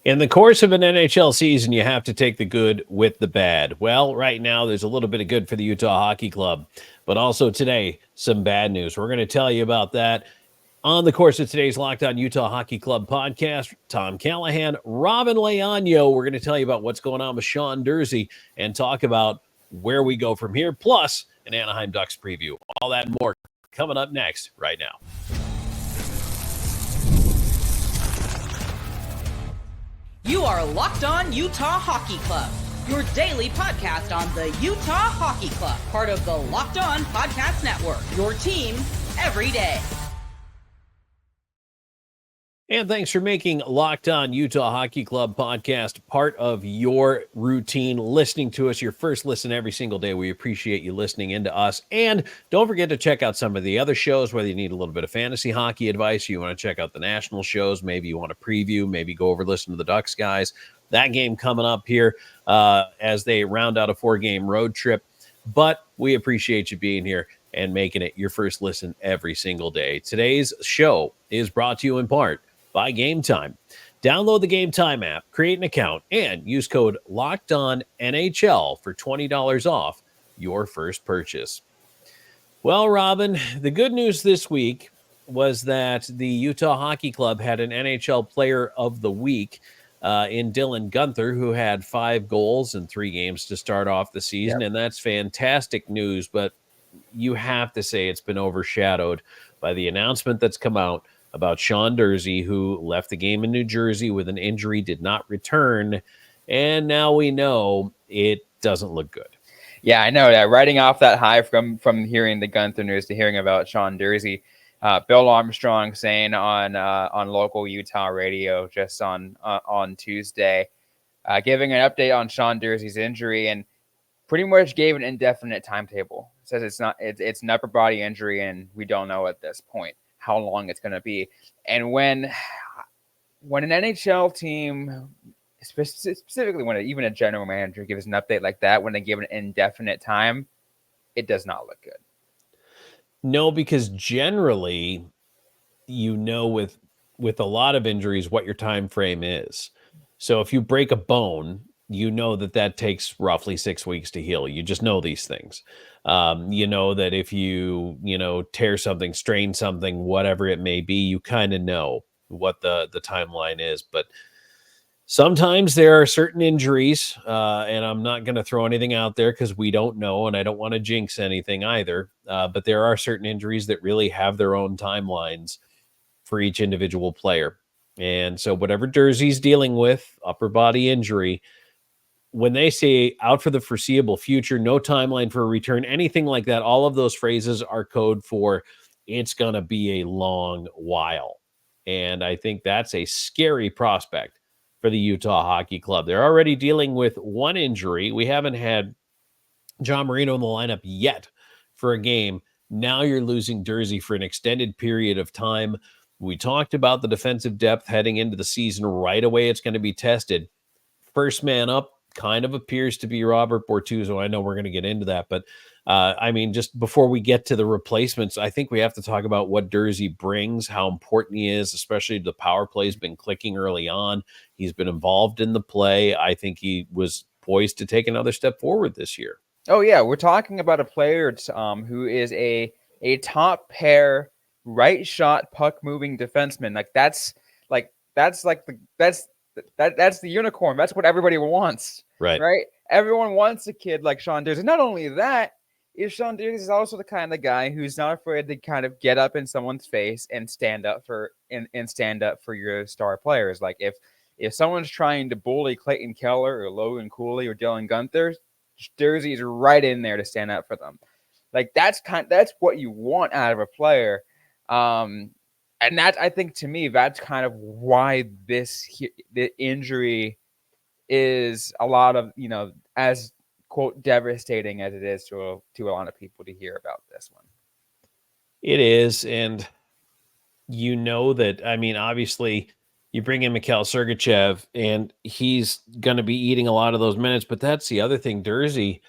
In the course of an NHL season, you have to take the good with the bad. Well, right now, there's a little bit of good for the Utah Hockey Club, but also today, some bad news. We're going to tell you about that on the course of today's Locked On Utah Hockey Club podcast. Tom Callahan, Robyn Leano. We're going to tell you about what's going on with Sean Durzi and talk about where we go from here, plus an Anaheim Ducks preview. All that and more coming up next right now. You are Locked On Utah Hockey Club, your daily podcast on the Utah Hockey Club, part of the Locked On Podcast Network, your team every day. And thanks for making Locked On Utah Hockey Club podcast part of your routine, listening to us, your first listen every single day. We appreciate you listening into us. And don't forget to check out some of the other shows, whether you need a little bit of fantasy hockey advice, you want to check out the national shows, maybe you want to preview, maybe go over, listen to the Ducks guys. That game coming up here as they round out a 4-game road trip. But we appreciate you being here and making it your first listen every single day. Today's show is brought to you in part by Game Time. Download the Game Time app, create an account, and use code LOCKEDONNHL for $20 off your first purchase. Well, Robyn, the good news this week was that the Utah Hockey Club had an NHL Player of the Week in Dylan Guenther, who had 5 goals in 3 games to start off the season, and that's fantastic news, but you have to say it's been overshadowed by the announcement that's come out about Sean Durzi, who left the game in New Jersey with an injury, did not return, and now we know it doesn't look good. Yeah, I know that. Riding off that high from hearing the Guenther news to hearing about Sean Durzi, Bill Armstrong saying on local Utah radio just on Tuesday, giving an update on Sean Durzi's injury and pretty much gave an indefinite timetable. Says it's an upper body injury and we don't know at this point how long it's going to be. And when an NHL team, specifically when even a general manager gives an update like that, when they give an indefinite time, it does not look good. No, because generally, with a lot of injuries, what your time frame is. So if you break a bone, you know that takes roughly 6 weeks to heal. You just know these things. You know that if you tear something, strain something, whatever it may be, you kind of know what the timeline is. But sometimes there are certain injuries, and I'm not going to throw anything out there because we don't know, and I don't want to jinx anything either. But there are certain injuries that really have their own timelines for each individual player. And so whatever Durzi's dealing with, upper body injury, when they say out for the foreseeable future, no timeline for a return, anything like that, all of those phrases are code for it's going to be a long while. And I think that's a scary prospect for the Utah Hockey Club. They're already dealing with one injury. We haven't had John Marino in the lineup yet for a game. Now you're losing Durzi for an extended period of time. We talked about the defensive depth heading into the season. Right away, it's going to be tested. First man up kind of appears to be Robert Bortuzzo. I know we're going to get into that, but just before we get to the replacements, I think we have to talk about what Durzi brings, how important he is, especially the power play has been clicking early on. He's been involved in the play. I think he was poised to take another step forward this year. Oh yeah, we're talking about a player who is a top pair right shot puck moving defenseman. That's the unicorn. That's what everybody wants. Right. Everyone wants a kid like Sean Durzi. Not only that, Sean Durzi is also the kind of guy who's not afraid to kind of get up in someone's face and stand up for your star players. Like if someone's trying to bully Clayton Keller or Logan Cooley or Dylan Guenther, Durzi is right in there to stand up for them. Like that's what you want out of a player. And that, I think, to me, that's kind of why the injury is a lot of, as, quote, devastating as it is to a lot of people to hear about this one. It is. And obviously you bring in Mikhail Sergachev and he's going to be eating a lot of those minutes. But that's the other thing. Durzi,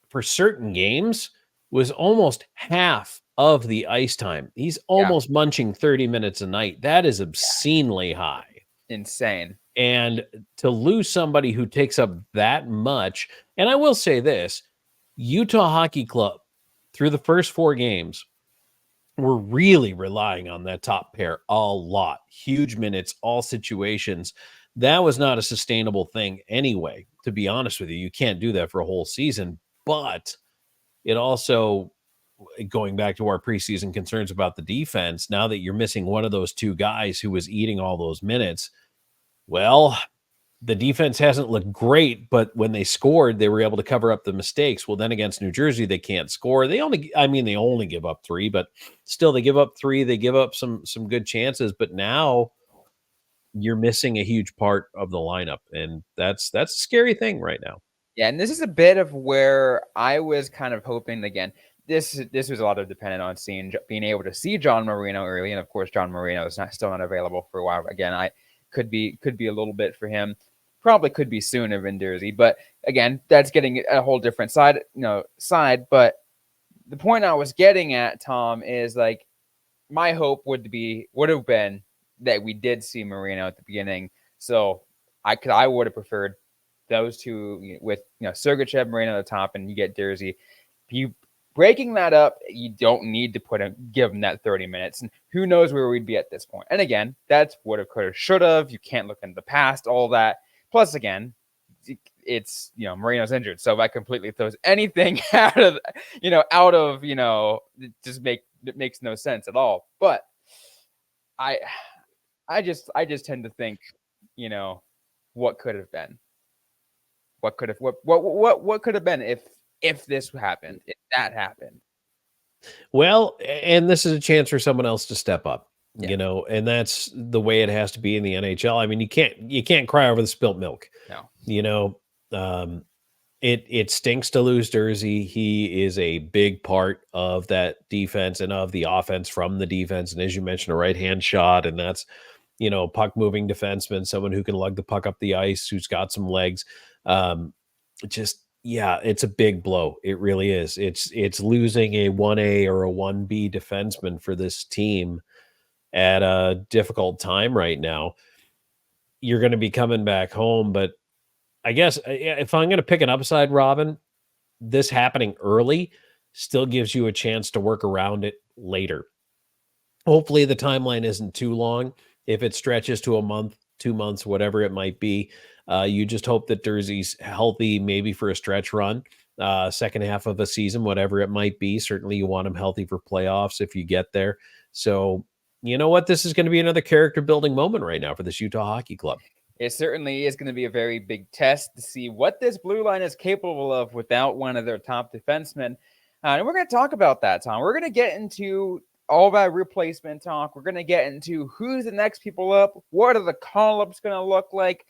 for certain games, was almost half of the ice time. He's almost munching 30 minutes a night. That is obscenely high. Insane. And to lose somebody who takes up that much, and I will say this, Utah Hockey Club, through the first 4 games, we're really relying on that top pair a lot. Huge minutes, all situations. That was not a sustainable thing anyway, to be honest with you. You can't do that for a whole season. But it also, going back to our preseason concerns about the defense, now that you're missing one of those 2 guys who was eating all those minutes, well, the defense hasn't looked great, but when they scored, they were able to cover up the mistakes. Well, then against New Jersey, they can't score. They only give up 3, but still they give up 3. They give up some good chances, but now you're missing a huge part of the lineup, and that's a scary thing right now. Yeah, and this is a bit of where I was kind of hoping, again, this was a lot of dependent on being able to see John Marino early, and of course John Marino is still not available for a while. Again, could be a little bit for him. Probably could be sooner than Durzi, but again, that's getting a whole different side. But the point I was getting at, Tom, is like my hope would have been that we did see Marino at the beginning. So I would have preferred those 2 with Sergachev, Marino at the top, and you get Durzi. You breaking that up, you don't need to give him that 30 minutes, and who knows where we'd be at this point. And again, that's would have, could have, should have. You can't look into the past, all that. Plus, again, it's Marino's injured, so that completely throws anything out of it makes no sense at all. But I just tend to think, what could have been, what could have been if this happened, if that happened. Well, and this is a chance for someone else to step up. And that's the way it has to be in the NHL. I mean, you can't cry over the spilt milk. No. It stinks to lose Durzi. He is a big part of that defense and of the offense from the defense. And as you mentioned, a right-hand shot, and that's, puck moving defenseman, someone who can lug the puck up the ice, who's got some legs. It's a big blow. It really is. It's losing a 1A or a 1B defenseman for this team at a difficult time right now. You're going to be coming back home, but I guess if I'm going to pick an upside, Robyn, this happening early still gives you a chance to work around it later. Hopefully the timeline isn't too long. If it stretches to a month, 2 months, whatever it might be, you just hope that Durzi's healthy, maybe for a stretch run, second half of a season, whatever it might be. Certainly you want him healthy for playoffs if you get there. So you know what? This is going to be another character building moment right now for this Utah Hockey Club. It certainly is going to be a very big test to see what this blue line is capable of without one of their top defensemen. And we're going to talk about that, Tom. We're going to get into all that replacement talk. We're going to get into who's the next people up. What are the call-ups going to look like?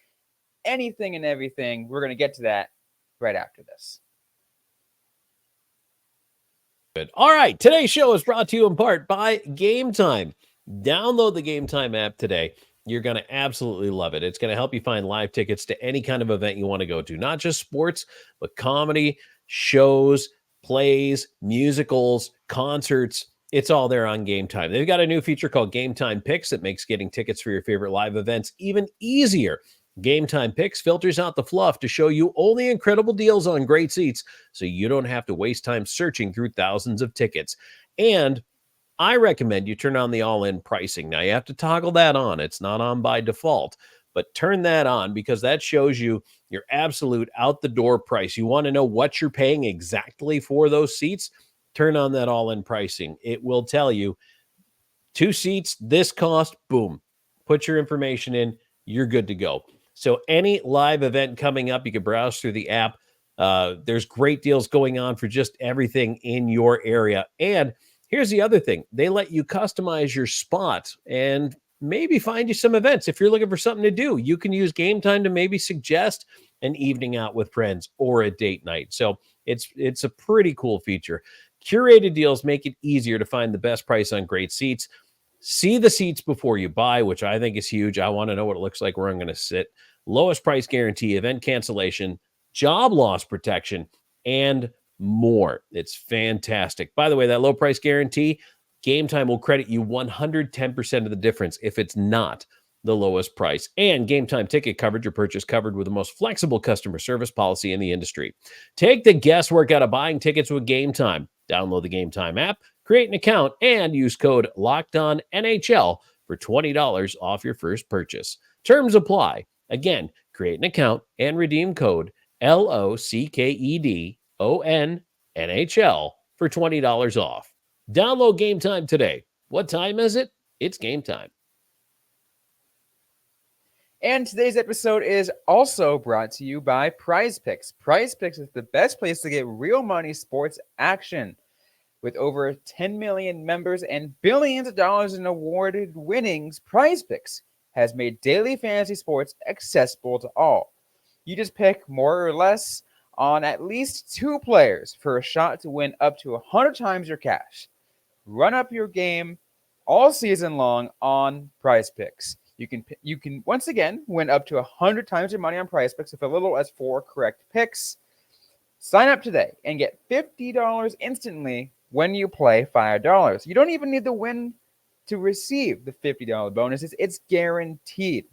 Anything and everything. We're going to get to that right after this. Good. All right. Today's show is brought to you in part by Game Time. Download the Game Time app today. You're going to absolutely love it. It's going to help you find live tickets to any kind of event you want to go to, not just sports, but comedy, shows, plays, musicals, concerts. It's all there on Game Time. They've got a new feature called Game Time Picks that makes getting tickets for your favorite live events even easier. Game Time Picks filters out the fluff to show you only incredible deals on great seats, so you don't have to waste time searching through thousands of tickets. And I recommend you turn on the all-in pricing. Now, you have to toggle that on. It's not on by default, but turn that on because that shows you your absolute out-the-door price. You want to know what you're paying exactly for those seats? Turn on that all-in pricing. It will tell you 2 seats, this cost, boom. Put your information in, you're good to go. So any live event coming up, you can browse through the app. There's great deals going on for just everything in your area. And here's the other thing. They let you customize your spot and maybe find you some events. If you're looking for something to do, you can use Game Time to maybe suggest an evening out with friends or a date night. So it's a pretty cool feature. Curated deals make it easier to find the best price on great seats. See the seats before you buy, which I think is huge. I want to know what it looks like, where I'm going to sit. Lowest price guarantee, event cancellation, job loss protection, and more. It's fantastic. By the way, that low price guarantee, Game Time will credit you 110% of the difference if it's not the lowest price. And Game Time ticket coverage, your purchase covered with the most flexible customer service policy in the industry. Take the guesswork out of buying tickets with Game Time. Download the Game Time app, create an account, and use code LOCKEDONNHL for $20 off your first purchase. Terms apply. Again, create an account and redeem code LOCKEDONNHL for $20 off. Download Game Time today. What time is it? It's game time. And today's episode is also brought to you by Prize Picks. Prize Picks is the best place to get real money sports action. With over 10 million members and billions of dollars in awarded winnings, Prize Picks has made daily fantasy sports accessible to all. You just pick more or less on at least 2 players for a shot to win up to 100 times your cash. Run up your game all season long on Prize Picks. You can once again win up to 100 times your money on Prize Picks with as little as 4 correct picks. Sign up today and get $50 instantly when you play $5. You don't even need to win to receive the $50 bonus. It's guaranteed.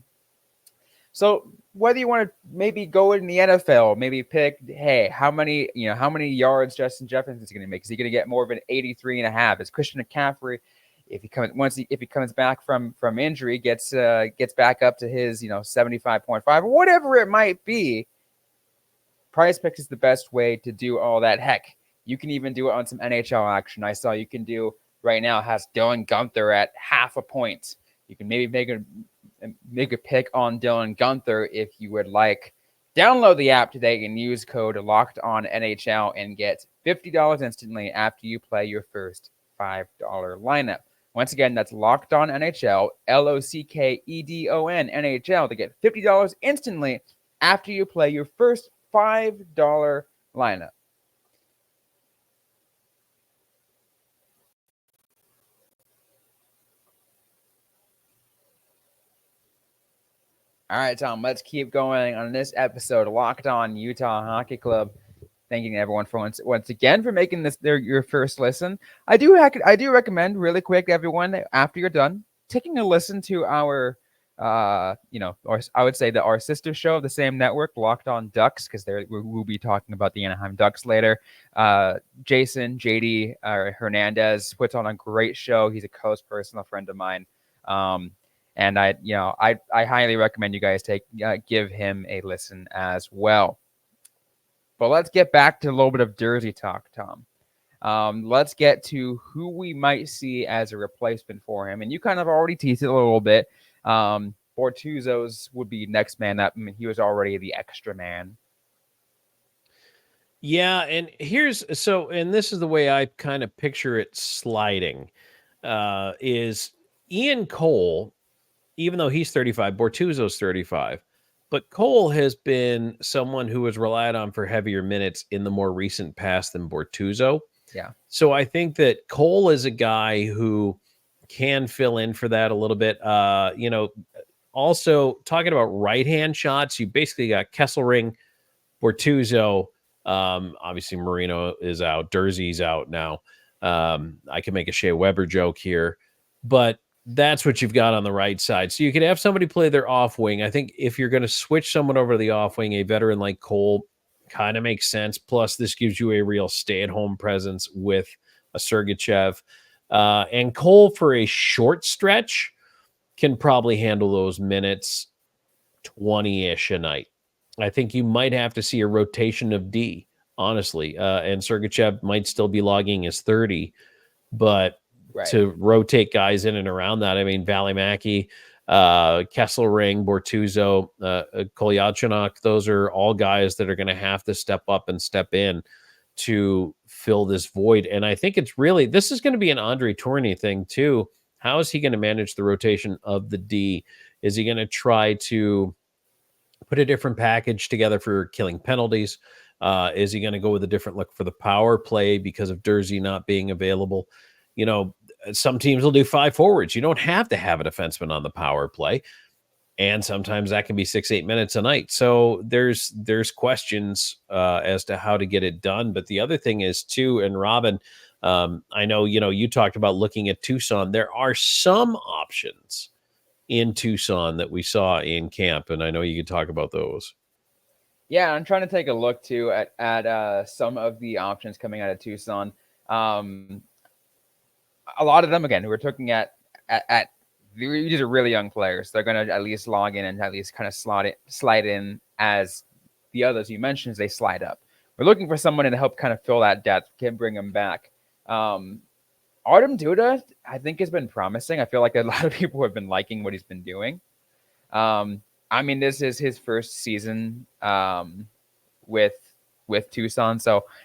So whether you want to maybe go in the NFL, maybe pick, hey, how many yards Justin Jefferson is going to make? Is he going to get more of an 83.5? Is Christian McCaffrey, if he comes back from injury, gets back up to his 75.5 or whatever it might be, Prize Picks is the best way to do all that. Heck, you can even do it on some NHL action. I saw you can do right now has Dylan Guenther at half a point. You can maybe make a pick on Dylan Guenther if you would like. Download the app today and use code LOCKEDONNHL and get $50 instantly after you play your first $5 lineup. Once again, that's LOCKEDONNHL, LOCKEDON NHL to get $50 instantly after you play your first $5 lineup. All right, Tom, let's keep going on this episode of Locked On Utah Hockey Club. Thanking everyone for once again for making this your first listen. I do recommend really quick, everyone, after you're done, taking a listen to our, or I would say our sister show of the same network, Locked On Ducks, because we'll be talking about the Anaheim Ducks later. Jason JD Hernandez puts on a great show. He's a close personal friend of mine. And I highly recommend you guys give him a listen as well. But let's get back to a little bit of Durzi talk, Tom. Let's get to who we might see as a replacement for him. And you kind of already teased it a little bit. Bortuzzo's would be next man up. I mean, he was already the extra man. Yeah, and this is the way I kind of picture it sliding, is Ian Cole, even though he's 35, Bortuzzo's 35. But Cole has been someone who was relied on for heavier minutes in the more recent past than Bortuzzo. Yeah. So I think that Cole is a guy who can fill in for that a little bit. Also talking about right-hand shots, you basically got Kesselring, Bortuzzo. Obviously Marino is out. Durzi's out now. I can make a Shea Weber joke here, but that's what you've got on the right side. So you could have somebody play their off wing. I think if you're going to switch someone over to the off wing, a veteran like Cole kind of makes sense. Plus, this gives you a real stay-at-home presence with a Sergachev. And Cole, for a short stretch, can probably handle those minutes 20-ish a night. I think you might have to see a rotation of D, honestly. And Sergachev might still be logging his 30, but right, to rotate guys in and around that. I mean, Valimaki, Kesselring, Bortuzzo, Kolyachonok, those are all guys that are going to have to step up and step in to fill this void. And I think this is going to be an Andre Tourigny thing too. How is he going to manage the rotation of the D? Is he going to try to put a different package together for killing penalties? Is he going to go with a different look for the power play because of Durzi not being available? Some teams will do 5 forwards. You don't have to have a defenseman on the power play. And sometimes that can be 6-8 minutes a night. So there's questions as to how to get it done. But the other thing is too, and Robyn, I know, you talked about looking at Tucson. There are some options in Tucson that we saw in camp, and I know you could talk about those. Yeah, I'm trying to take a look too at some of the options coming out of Tucson. A lot of them, again, we're looking at these are really young players. They're going to at least log in and at least kind of slide in as the others you mentioned as they slide up. We're looking for someone to help kind of fill that depth, can bring them back. Artem Duda, I think, has been promising. I feel like a lot of people have been liking what he's been doing. I mean, this is his first season with Tucson,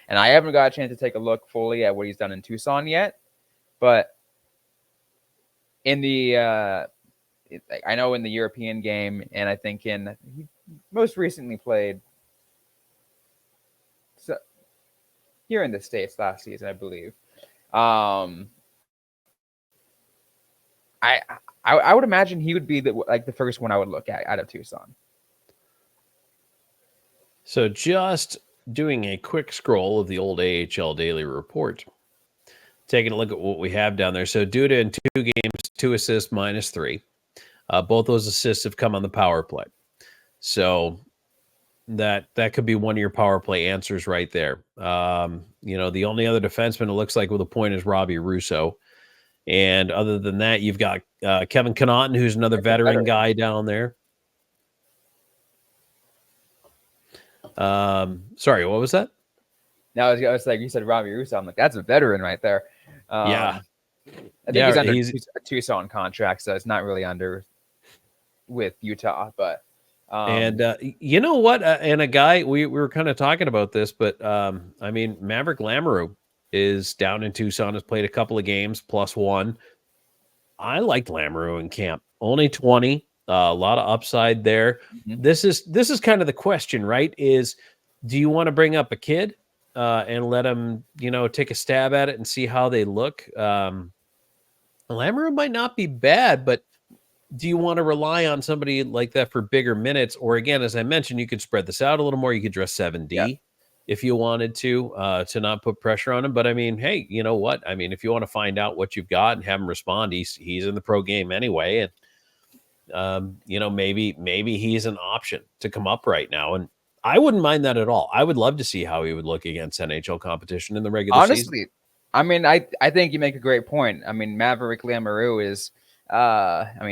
and I haven't got a chance to take a look fully at what he's done in Tucson yet. But in the I know in the European game, and I think he most recently played here in the States last season, I believe. I would imagine he would be the first one I would look at out of Tucson. So just doing a quick scroll of the old AHL Daily Report, taking a look at what we have down there. So Duda in 2 games, 2 assists, -3. Both those assists have come on the power play. So that could be one of your power play answers right there. The only other defenseman it looks like with a point is Robbie Russo. And other than that, you've got Kevin Connaughton, who's another veteran guy down there. Sorry, what was that? No, I was like, you said Robbie Russo. I'm like, that's a veteran right there. Yeah. I think he's under a Tucson contract, so it's not really under with Utah. But you know what? And a guy, we were kind of talking about this, but I mean, Maverick Lamoureux is down in Tucson, has played a couple of games, +1. I liked Lamoureux in camp. Only 20, a lot of upside there. Mm-hmm. This is kind of the question, right? Is do you want to bring up a kid and let him, take a stab at it and see how they look? Lamoureux might not be bad, but do you want to rely on somebody like that for bigger minutes? Or again, as I mentioned, you could spread this out a little more. You could dress 7D if you wanted to not put pressure on him. But I mean, hey, you know what? I mean, if you want to find out what you've got and have him respond, he's in the pro game anyway. And, maybe he's an option to come up right now. And I wouldn't mind that at all. I would love to see how he would look against NHL competition in the regular season. Honestly, I mean, I think you make a great point. I mean, Maverick Lamoureux is,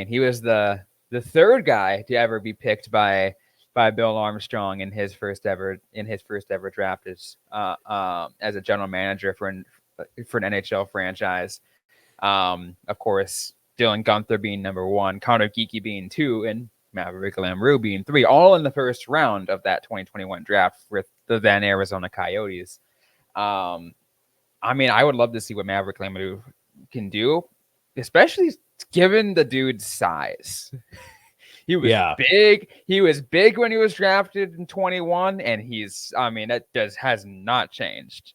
he was the third guy to ever be picked by Bill Armstrong in his first ever draft as a general manager for an NHL franchise. Of course, Dylan Gunther being number 1, Connor Geekie being 2, and Maverick Lamoureux being 3, all in the first round of that 2021 draft with the then Arizona Coyotes. I mean, I would love to see what Maverick Lamoureux can do, especially given the dude's size. He was big. He was big when he was drafted in 21, and has not changed.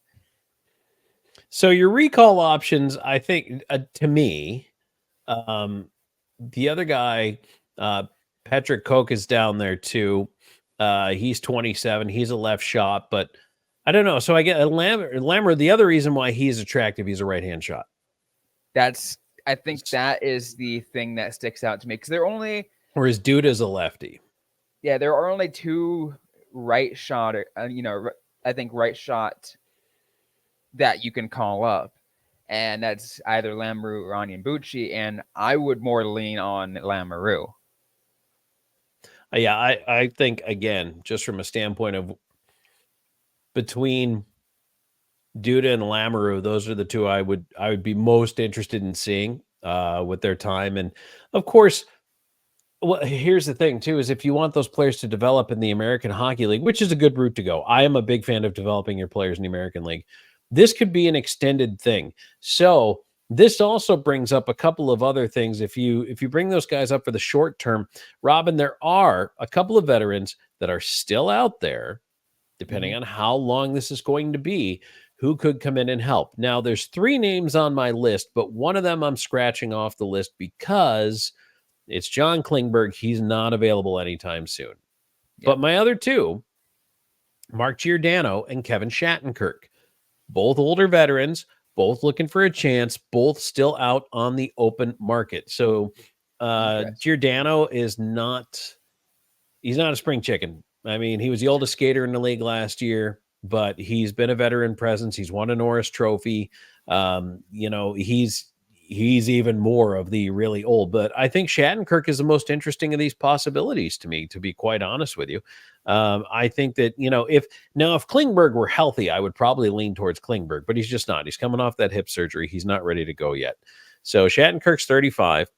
So your recall options, I think, to me, the other guy, Patrick Koch, is down there too. He's 27. He's a left shot, but I don't know. So I get Lamoureux. The other reason why he's attractive, he's a right-hand shot. I think that is the thing that sticks out to me because they're only. Whereas Dude is a lefty. Yeah, there are only 2 right shot. I think right shot that you can call up, and that's either Lamoureux or Onyenbuchi, and I would more lean on Lamoureux. Yeah, I think, again, just from a standpoint of between Duda and Lamoureux, those are the 2 I would be most interested in seeing with their time. And of course, here's the thing too, is if you want those players to develop in the American Hockey League, which is a good route to go. I am a big fan of developing your players in the American League. This could be an extended thing. So this also brings up a couple of other things. If you bring those guys up for the short term, Robyn, there are a couple of veterans that are still out there, depending on how long this is going to be, who could come in and help. Now, there's 3 names on my list, but one of them I'm scratching off the list because it's John Klingberg. He's not available anytime soon. Yep. But my other 2, Mark Giordano and Kevin Shattenkirk, both older veterans, both looking for a chance, both still out on the open market. So Giordano is not. He's not a spring chicken. I mean, he was the oldest skater in the league last year, but he's been a veteran presence. He's won a Norris Trophy. He's even more of the really old. But I think Shattenkirk is the most interesting of these possibilities to me, to be quite honest with you. I think that, if Klingberg were healthy, I would probably lean towards Klingberg, but he's just not. He's coming off that hip surgery. He's not ready to go yet. So Shattenkirk's 35,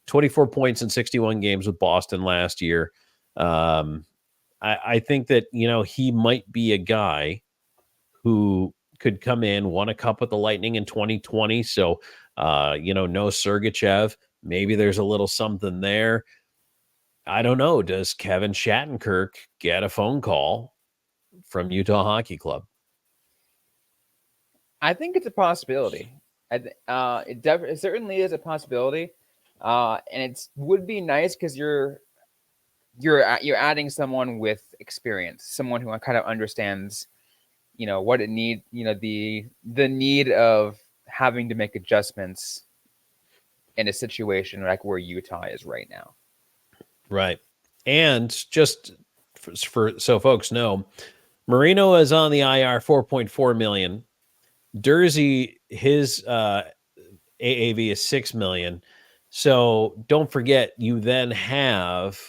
24 points in 61 games with Boston last year. I think that, he might be a guy who could come in, won a cup with the Lightning in 2020. So, no Sergachev. Maybe there's a little something there. I don't know. Does Kevin Shattenkirk get a phone call from Utah Hockey Club? I think it's a possibility. It certainly is a possibility. And it would be nice because you're adding someone with experience, someone who kind of understands, what it needs, the need of having to make adjustments in a situation like where Utah is right now. Right. And just for so folks know, Marino is on the IR, $4.4 million. Durzi, his AAV is $6 million. So don't forget, you then have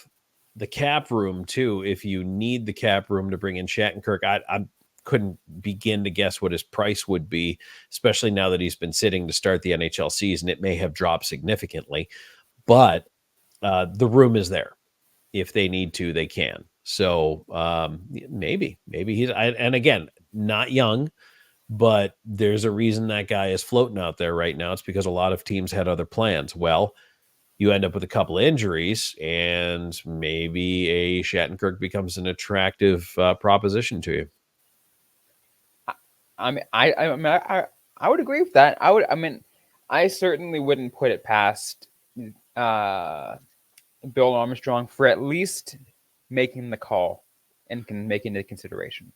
the cap room too. If you need the cap room to bring in Shattenkirk, I couldn't begin to guess what his price would be, especially now that he's been sitting to start the NHL season. It may have dropped significantly, but the room is there. If they need to, they can. So maybe he's, and again, not young, but there's a reason that guy is floating out there right now. It's because a lot of teams had other plans. Well, you end up with a couple of injuries, and maybe a Shattenkirk becomes an attractive proposition to you. I would agree with that. I certainly wouldn't put it past Bill Armstrong for at least making the call and making the consideration.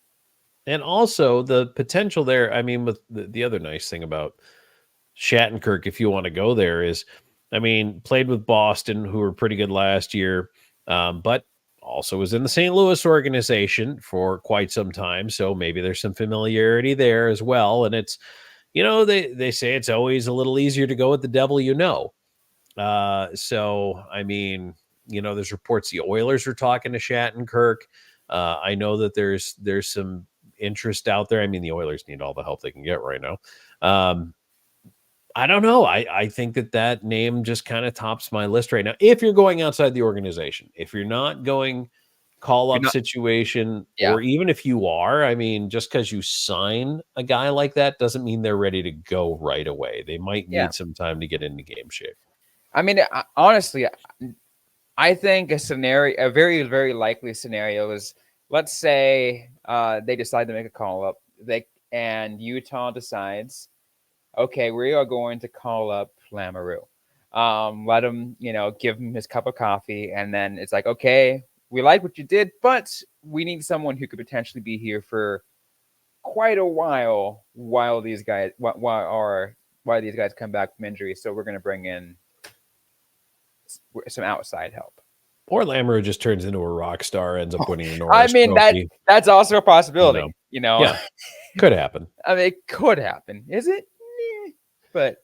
And also the potential there. I mean, with the other nice thing about Shattenkirk, if you want to go there, is, played with Boston, who were pretty good last year, but also was in the St. Louis organization for quite some time. So maybe there's some familiarity there as well. And it's, they say it's always a little easier to go with the devil, So, there's reports the Oilers are talking to Shattenkirk. I know that there's some interest out there. The Oilers need all the help they can get right now. I don't know. I think that name just kind of tops my list right now. If you're going outside the organization, if you're not going call-up situation, or even if you are, just because you sign a guy like that doesn't mean they're ready to go right away. They might need some time to get into game shape. Honestly, I think a very, very likely scenario is, let's say they decide to make a call-up, and Utah decides, okay, we are going to call up Lamoureux. Let him, give him his cup of coffee. And then it's like, okay, we like what you did, but we need someone who could potentially be here for quite a while these guys come back from injury. So we're going to bring in some outside help. Or Lamoureux just turns into a rock star, ends up winning a Norris Trophy. That's also a possibility. Yeah, could happen. It could happen. Is it? But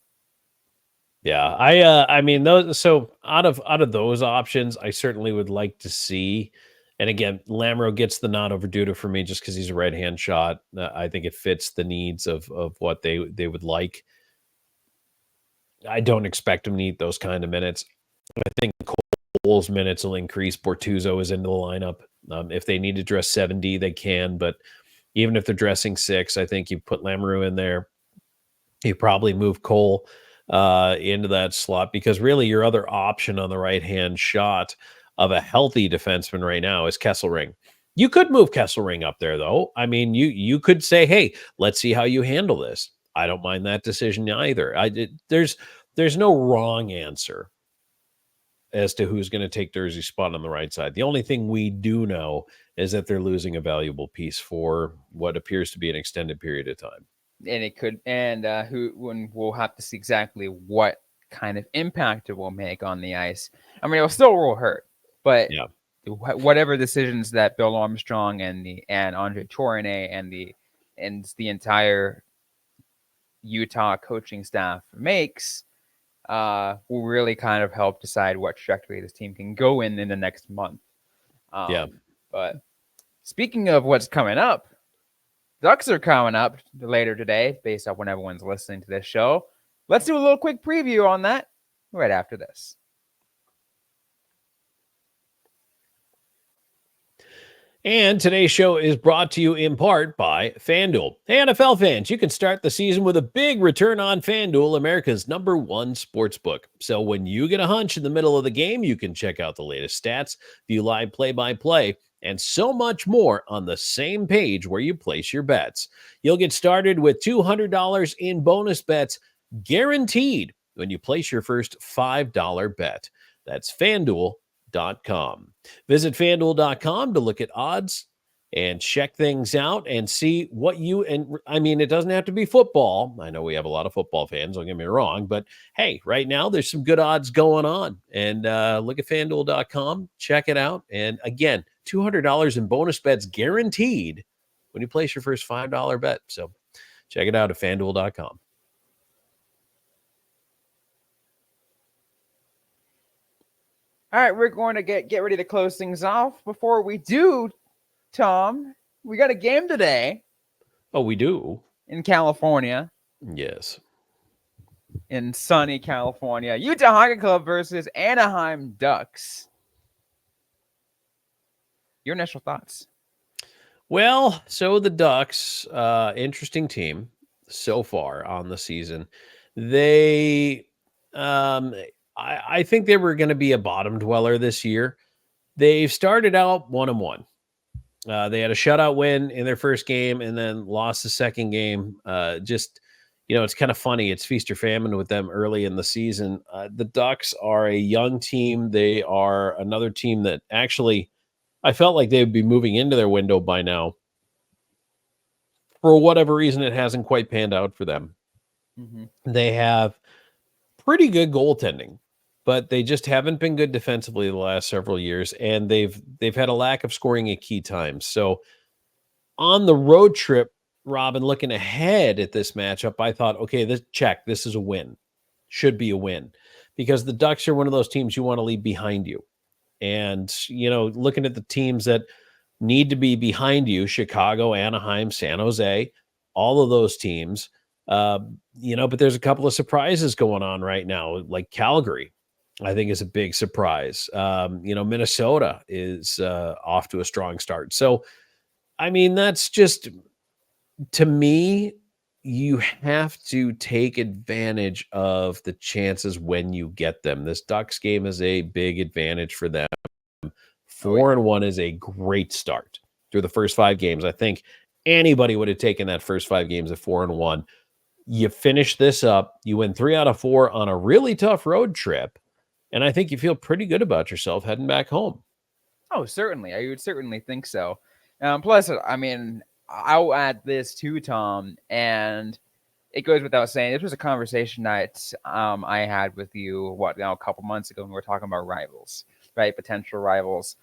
yeah, those. So out of those options, I certainly would like to see. And again, Lamoureux gets the not overdue for me just because he's a right-hand shot. I think it fits the needs of what they would like. I don't expect him to eat those kind of minutes. I think Cole's minutes will increase. Bortuzzo is into the lineup. If they need to dress 7D, they can. But even if they're dressing 6, I think you put Lamoureux in there. You probably move Cole into that slot, because really your other option on the right-hand shot of a healthy defenseman right now is Kesselring. You could move Kesselring up there, though. You could say, hey, let's see how you handle this. I don't mind that decision either. There's no wrong answer as to who's going to take Durzi's spot on the right side. The only thing we do know is that they're losing a valuable piece for what appears to be an extended period of time. And it could, when we'll have to see exactly what kind of impact it will make on the ice. I mean, it will hurt, but whatever decisions that Bill Armstrong and Andre Tourné and the entire Utah coaching staff makes will really kind of help decide what trajectory this team can go in the next month. But speaking of what's coming up, Ducks are coming up later today, based on when everyone's listening to this show. Let's do a little quick preview on that right after this. And today's show is brought to you in part by FanDuel. Hey, NFL fans, you can start the season with a big return on FanDuel, America's #1 sportsbook. So when you get a hunch in the middle of the game, you can check out the latest stats, view live play-by-play, and so much more on the same page where you place your bets. You'll get started with $200 in bonus bets guaranteed when you place your first $5 bet. That's FanDuel.com. Visit FanDuel.com to look at odds and check things out and see what it doesn't have to be football. I know we have a lot of football fans, don't get me wrong, but hey, right now there's some good odds going on. And look at FanDuel.com, check it out. And again, $200 in bonus bets guaranteed when you place your first $5 bet. So check it out at FanDuel.com. All right, we're going to get ready to close things off. Before we do, Tom, we got a game today. Oh, we do? In California. Yes. In sunny California. Utah Hockey Club versus Anaheim Ducks. Your initial thoughts? Well, so the Ducks, interesting team so far on the season. They... I think they were going to be a bottom dweller this year. They've started out 1-1. They had a shutout win in their first game and then lost the second game. It's kind of funny. It's feast or famine with them early in the season. The Ducks are a young team. They are another team that actually I felt like they would be moving into their window by now. For whatever reason, it hasn't quite panned out for them. Mm-hmm. They have pretty good goaltending, but they just haven't been good defensively the last several years, and they've had a lack of scoring at key times. So on the road trip, Robyn, looking ahead at this matchup, I thought, okay, this is a win. Should be a win, because the Ducks are one of those teams you want to leave behind you. And, looking at the teams that need to be behind you, Chicago, Anaheim, San Jose, all of those teams, but there's a couple of surprises going on right now, like Calgary, I think is a big surprise. Minnesota is off to a strong start. So, that's just, to me, you have to take advantage of the chances when you get them. This Ducks game is a big advantage for them. 4-1 is a great start through the first 5 games. I think anybody would have taken that first 5 games at 4-1. You finish this up, you win 3 out of 4 on a really tough road trip, and I think you feel pretty good about yourself heading back home. Oh, certainly. I would certainly think so. Plus, I'll add this too, Tom, and it goes without saying, this was a conversation that I had with you, a couple months ago when we were talking about rivals, right? Potential rivals.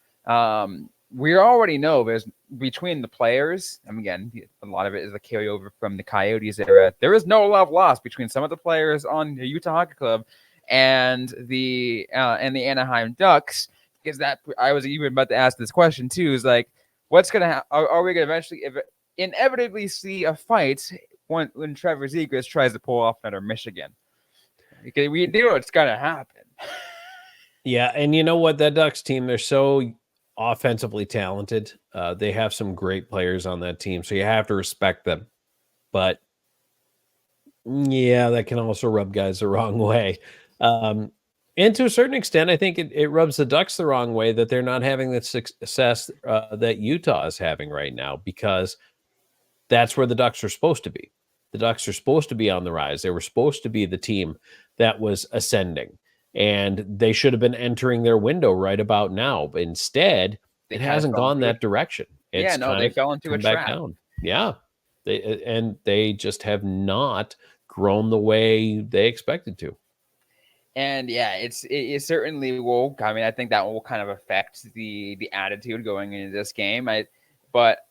We already know there's between the players, and again, a lot of it is a carryover from the Coyotes era. There is no love lost between some of the players on the Utah Hockey Club and the Anaheim Ducks. Because that I was even about to ask this question too. Is like, what's gonna happen? Are we gonna eventually inevitably see a fight when Trevor Zegras tries to pull off another Michigan? Because we know it's gonna happen. Yeah, and you know what? That Ducks team, they're so offensively talented. They have some great players on that team, so you have to respect them. But yeah, that can also rub guys the wrong way. And to a certain extent, I think it rubs the Ducks the wrong way that they're not having the success that Utah is having right now, because that's where the Ducks are supposed to be. The Ducks are supposed to be on the rise. They were supposed to be the team that was ascending, and they should have been entering their window right about now. But instead, it hasn't gone that direction. They fell into a trap. Down. Yeah, they just have not grown the way they expected to. And yeah, it certainly will. I mean, I think that will kind of affect the attitude going into this game. But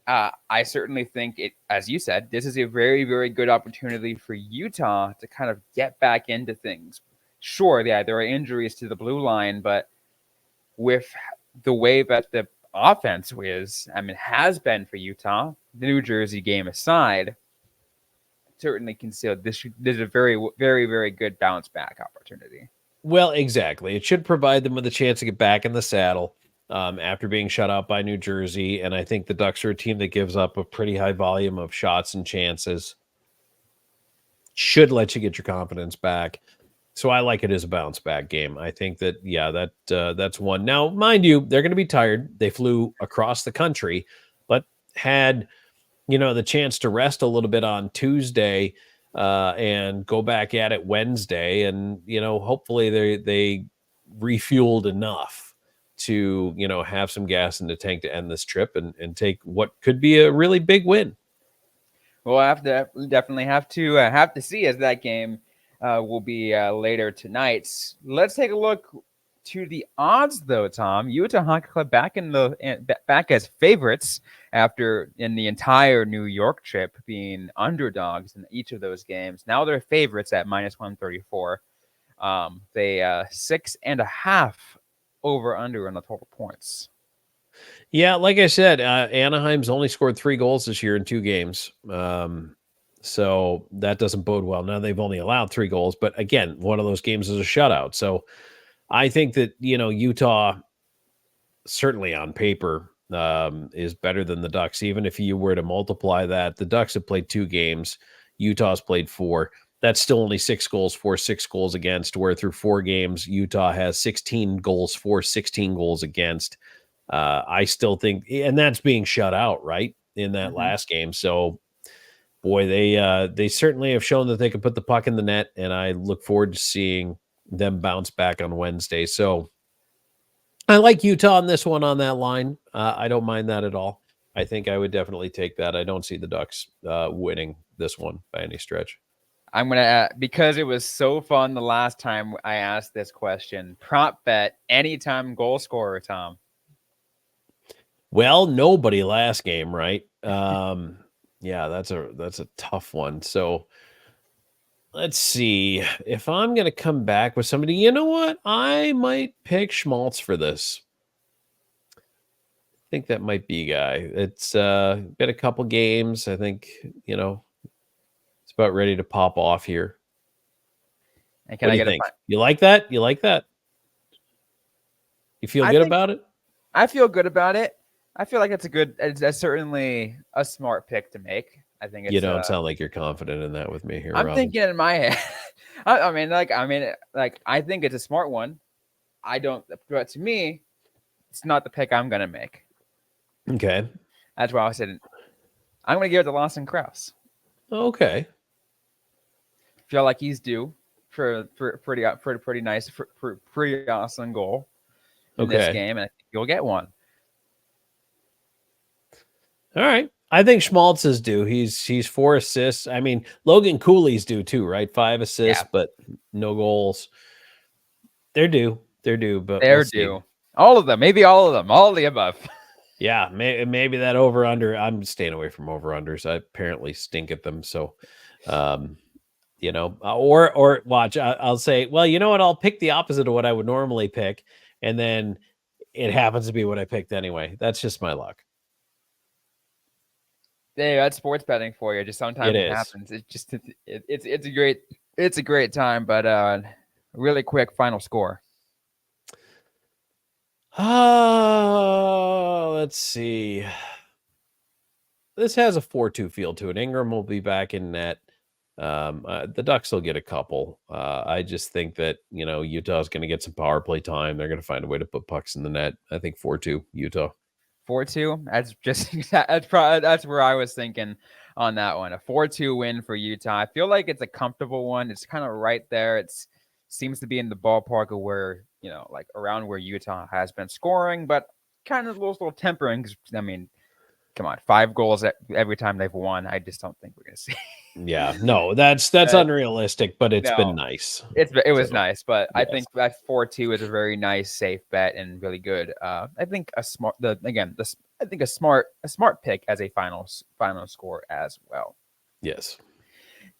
I certainly think it, as you said, this is a very, very good opportunity for Utah to kind of get back into things. Sure, yeah, there are injuries to the blue line, but with the way that the offense has been for Utah, the New Jersey game aside, certainly consider this is a very, very, very good bounce back opportunity. Well, exactly. It should provide them with a chance to get back in the saddle after being shut out by New Jersey. And I think the Ducks are a team that gives up a pretty high volume of shots and chances. Should let you get your confidence back. So I like it as a bounce back game. I think that, yeah, that's one. Now, mind you, they're going to be tired. They flew across the country, but had, the chance to rest a little bit on Tuesday and go back at it Wednesday. And, hopefully they refueled enough to, have some gas in the tank to end this trip and take what could be a really big win. We'll definitely have to see as that game will be later tonight. Let's take a look to the odds, though, Tom. Utah Hockey Club back as favorites after in the entire New York trip being underdogs in each of those games. Now they're favorites at -134. They 6.5 over under on the total points. Yeah, like I said, Anaheim's only scored 3 goals this year in 2 games. So that doesn't bode well. Now they've only allowed 3 goals, but again, one of those games is a shutout. So I think that, Utah, certainly on paper, is better than the Ducks. Even if you were to multiply that, the Ducks have played 2 games. Utah's played 4. That's still only 6 goals for, 6 goals against, where through 4 games, Utah has 16 goals for, 16 goals against. I still think, and that's being shut out, right, in that last game. So, boy, they certainly have shown that they can put the puck in the net, and I look forward to seeing them bounce back on Wednesday. So I like Utah on this one on that line. I don't mind that at all. I think I would definitely take that. I don't see the Ducks winning this one by any stretch. I'm going to, because it was so fun the last time I asked this question, prop bet anytime goal scorer, Tom. Well, nobody last game, right? Yeah, that's a tough one. So let's see. If I'm going to come back with somebody, you know what? I might pick Schmaltz for this. I think that might be a guy. It's been a couple games. I think, it's about ready to pop off here. And can I get think? You like that? You like that? You feel good about it? I feel good about it. I feel like it's certainly a smart pick to make. I think it's, you don't sound like you're confident in that with me here. I'm thinking in my head. I think it's a smart one. But to me, it's not the pick I'm going to make. Okay. That's why I said I'm going to give it to Lawson Krause. Okay. Feel like he's due for pretty nice, pretty awesome goal in this game, and I think you'll get one. All right. I think Schmaltz is due. He's 4 assists. I mean, Logan Cooley's due too, right? 5 assists, but no goals. They're due. But they're due. All of them. Maybe all of them. All of the above. Yeah, maybe that over under. I'm staying away from over unders. I apparently stink at them. So, or watch. I'll say, well, you know what? I'll pick the opposite of what I would normally pick, and then it happens to be what I picked anyway. That's just my luck. Yeah, that's sports betting for you. Just sometimes it happens. It's a great time, but really quick final score. Let's see. This has a 4-2 feel to it. Ingram will be back in net. The Ducks will get a couple. I just think that, Utah's going to get some power play time. They're going to find a way to put pucks in the net. I think 4-2 Utah. 4-2. That's where I was thinking on that one. A 4-2 win for Utah. I feel like it's a comfortable one. It's kind of right there. It seems to be in the ballpark of where, like around where Utah has been scoring, but kind of a little tempering. I mean, come on, 5 goals every time they've won. I just don't think we're going to see. Yeah, no, that's unrealistic, but it's been nice. It was nice, but yes. I think that 4-2 is a very nice, safe bet and really good. I think a smart pick as a final score as well. Yes.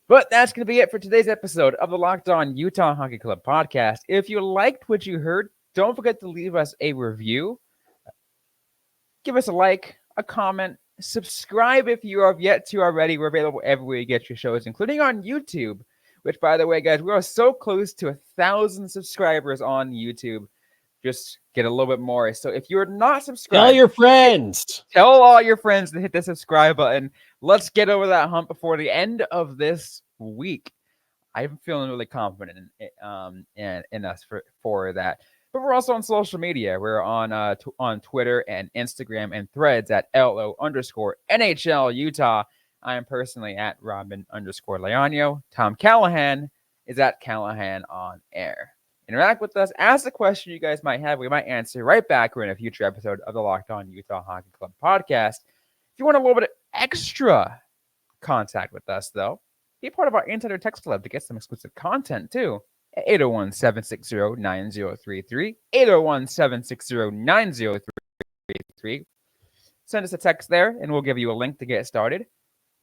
But that's going to be it for today's episode of the Locked On Utah Hockey Club podcast. If you liked what you heard, don't forget to leave us a review. Give us a like, a comment, subscribe if you have yet to already. We're available everywhere you get your shows, including on YouTube, which, by the way, guys, we are so close to 1,000 subscribers on YouTube. Just get a little bit more. So if you're not subscribed, tell your friends. Tell all your friends to hit the subscribe button. Let's get over that hump before the end of this week. I'm feeling really confident in us for that. But we're also on social media. We're on Twitter and Instagram and Threads at LO_NHL Utah. I am personally at Robyn_Leano. Tom Callahan is at Callahan on air. Interact with us. Ask the question you guys might have. We might answer right back or in a future episode of the Locked On Utah Hockey Club podcast. If you want a little bit of extra contact with us, though, be part of our Insider Text Club to get some exclusive content, too. 801-760-9033. 801-760-9033. Send us a text there, and we'll give you a link to get started.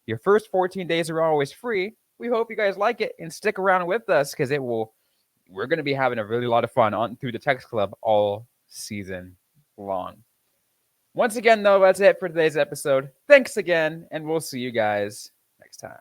Your first 14 days are always free. We hope you guys like it and stick around with us because we're going to be having a really lot of fun through the Text Club all season long. Once again, though, that's it for today's episode. Thanks again, and we'll see you guys next time.